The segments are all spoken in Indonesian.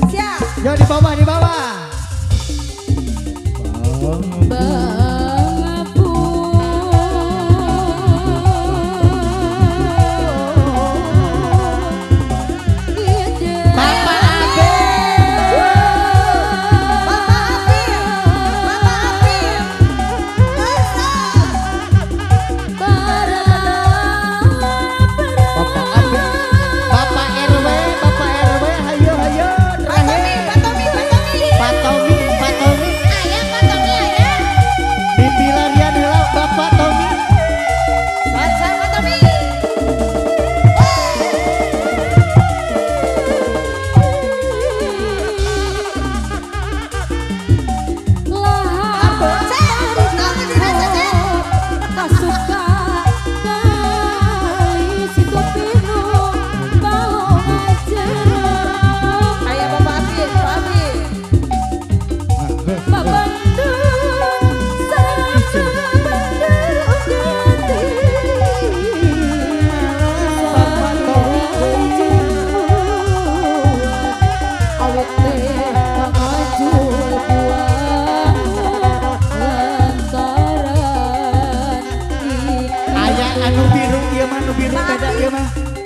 Siap. Yo di bawah, di bawah.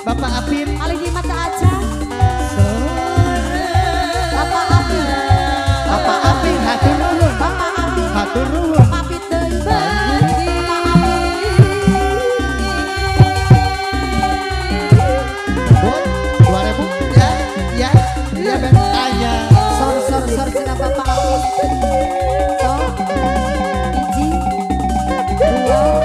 Bapak Apin paling di mata aja. Bapak Apin. Bapak Apin hatur nuhun. Bapak Apin. Hatur nuhun. Bapak Apin teuing bagi. Bu, 2000 ya, ya, ya Ben. Aja. Sor cina Bapak Apin. Sor. Biji. Dua.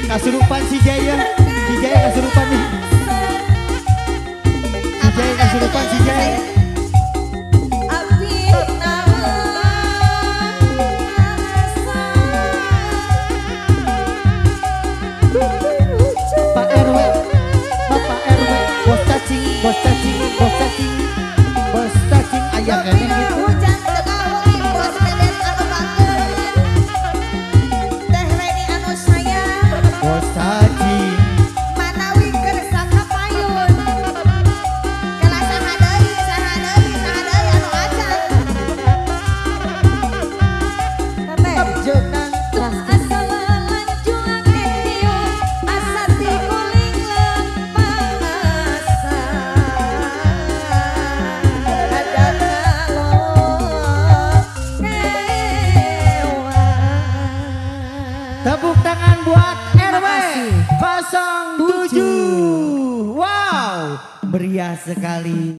Kasurupan si Jaya kasurupan nih. Si Jaya kasurupan si Jaya. Pak RW, Bapak RW, bos cacing, bos cacing, bos cacing, bos cacing ayah ini gitu. Bos cacing. Manawi kersa kapayun. Kelas sahadai anu acan. Teteh jenang asal lanjung ketiun asati kuling lempang asa. Ada kalau kewan. Tepuk tangan buat Terima RW kasih. 07. Wow, meriah sekali.